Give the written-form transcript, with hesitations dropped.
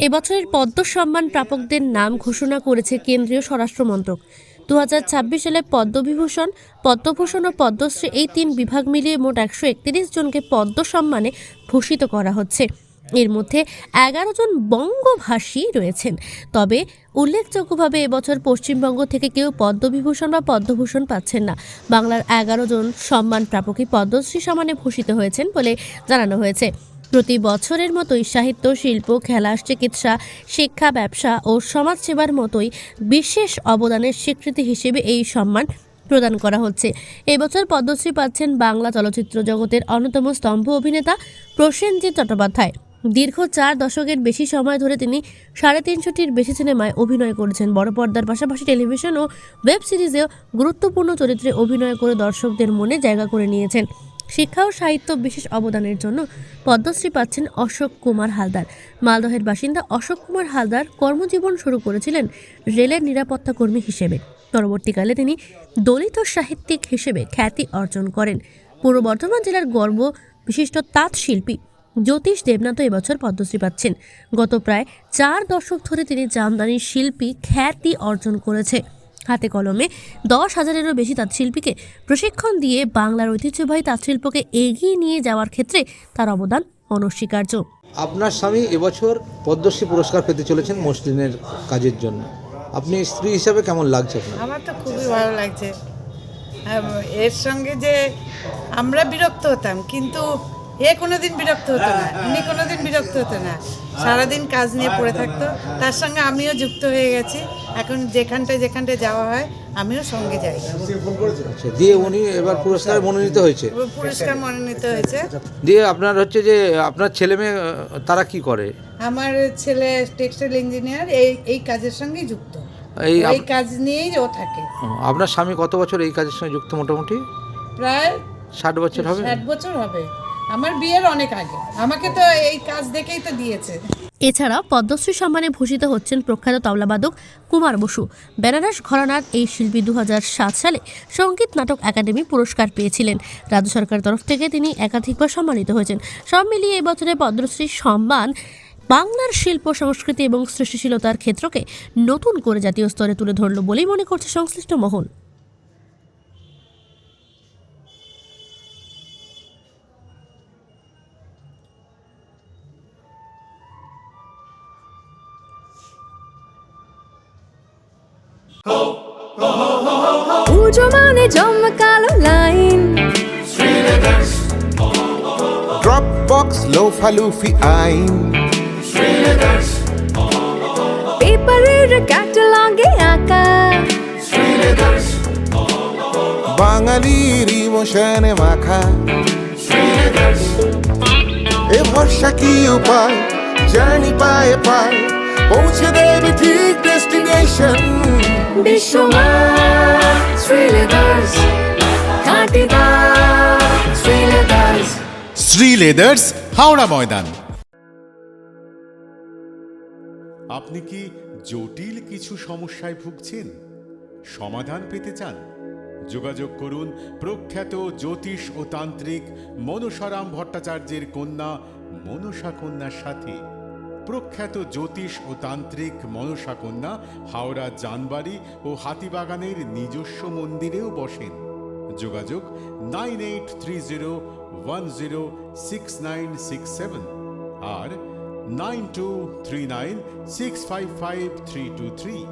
এবছরের পদ্ম সম্মান প্রাপকদের নাম ঘোষণা করেছে কেন্দ্রীয় স্বরাষ্ট্র মন্ত্রক। 2026 সালে পদ্মবিভূষণ, পদ্মভূষণ ও পদ্মশ্রী এই 3 বিভাগ মিলিয়ে মোট 131 জনকে পদ্ম সম্মানে ভূষিত করা হচ্ছে। এর মধ্যে 11 জন বঙ্গভাষী রয়েছেন। তবে উল্লেখযোগ্যভাবে এবছর পশ্চিমবঙ্গ থেকে কেউ পদ্মবিভূষণ বা পদ্মভূষণ পাচ্ছেন না। বাংলার 11 জন সম্মান প্রাপকই পদ্মশ্রী সম্মানে ভূষিত হয়েছেন বলে জানানো হয়েছে। প্রতি বছরের মতোই সাহিত্য, শিল্প, খেলা, চিকিৎসা, শিক্ষা, ব্যবসা ও সমাজসেবার মতোই বিশেষ অবদানের স্বীকৃতি হিসেবে এই সম্মান প্রদান করা হচ্ছে। এবছর পদ্মশ্রী পাচ্ছেন বাংলা চলচ্চিত্র জগতের অন্যতম স্তম্ভ অভিনেতা প্রসেনজিৎ চট্টোপাধ্যায়। দীর্ঘ 4 দশকের বেশি সময় ধরে তিনি 350টির বেশি সিনেমায় অভিনয় করেছেন। বড় পর্দার পাশাপাশি টেলিভিশন ও ওয়েব সিরিজেও গুরুত্বপূর্ণ চরিত্রে অভিনয় করে দর্শকদের মনে জায়গা করে নিয়েছেন। শিক্ষা ও সাহিত্য বিশেষ অবদানের জন্য পদ্মশ্রী পাচ্ছেন অশোক কুমার হালদার। মালদহের বাসিন্দা অশোক কুমার হালদার কর্মজীবন শুরু করেছিলেন রেলের নিরাপত্তা কর্মী হিসেবে। পরবর্তীকালে তিনি দলিত সাহিত্যিক হিসেবে খ্যাতি অর্জন করেন। পূর্ব বর্ধমান জেলার গর্ব বিশিষ্ট তাঁত শিল্পী জ্যোতিষ দেবনাথ এবছর পদ্মশ্রী পাচ্ছেন। গত প্রায় 4 দশক ধরে তিনি জামদানি শিল্পী খ্যাতি অর্জন করেছে। হাতে কলমে 10,000-এরও বেশি তাঁতশিল্পীকে প্রশিক্ষণ দিয়ে বাংলার ঐতিহ্যবাহী তাঁতশিল্পকে এগিয়ে নিয়ে যাওয়ার ক্ষেত্রে তার অবদান অনস্বীকার্য। আপনার স্বামী এবছর পদ্মশ্রী পুরস্কার পেতে চলেছেন মসলিনের কাজের জন্য। আপনি স্ত্রী হিসাবে কেমন লাগছে আপনার? আমার তো খুবই ভালো লাগছে। এর সঙ্গে যে আমরা বিরক্ত হতাম, কিন্তু এ কোনোদিন বিরক্ত হতো না, উনি কোনোদিন বিরক্ত হতো না, সারাদিন কাজ নিয়ে পড়ে থাকতো। তার সঙ্গে আমিও যুক্ত হয়ে গেছি। এখন যেখানটায় যাওয়া হয় আমিও সঙ্গে যাই। দিয়ে উনি এবার পুরস্কার মনোনীত হয়েছে। দিয়ে আপনার হচ্ছে যে আপনার ছেলে মেয়ে তারা কি করে? আমার ছেলে টেক্সটাইল ইঞ্জিনিয়ার, এই কাজের সঙ্গে যুক্ত, এই কাজ নিয়েই ও থাকে। আপনার স্বামী কত বছর এই কাজের সঙ্গে যুক্ত? মোটামুটি প্রায় 60 বছর হবে। 60 বছর হবে। আমার বিয়ের অনেক আগে, আমাকে তো এই কাজ দেখেই তো দিয়েছে। এছাড়া পদ্মশ্রী সম্মানে ভূষিত হচ্ছেন প্রখ্যাত তবলাবাদক কুমার বসু। বেনারস ঘরানার এই শিল্পী 2007 সালে সঙ্গীত নাটক একাডেমি পুরস্কার পেয়েছিলেন। রাজ্য সরকারের তরফ থেকে তিনি একাধিকবার সম্মানিত হয়েছেন। সব মিলিয়ে এবছরে পদ্মশ্রী সম্মান বাংলার শিল্প, সংস্কৃতি এবং সৃষ্টিশীলতার ক্ষেত্রকে নতুন করে জাতীয় স্তরে তুলে ধরল বলেই মনে করছে সংশ্লিষ্ট মহল। পুজো মানে জমকালো লাইন, ড্রপ বক্স লোফা লুফি আইন, পেপারের ক্যাটালগে আঁকা, বাঙালির ইমোশনে মাখা। এ ভরসা কি উপায়, জার্নি পায়ে পায় পৌঁছে দেবে ঠিক ডেস্টিনেশন। বিশ্বমান শ্রীলেদার্স, কাটিদার শ্রীলেদার্স। শ্রী লেদার্স, হাওড়া ময়দান। আপনি কি জটিল কিছু সমস্যায় ভুগছেন? সমাধান পেতে চান? যোগাযোগ করুন প্রখ্যাত জ্যোতিষ ও তান্ত্রিক মনসারাম ভট্টাচার্যের কন্যা মনসা কন্যার সাথে। প্রখ্যাত জ্যোতিষ ও তান্ত্রিক মনসা কন্যা হাওড়া জানবাড়ি ও হাতিবাগানের নিজস্ব মন্দিরেও বসেন। যোগাযোগ 9830106967 আর 9239655323।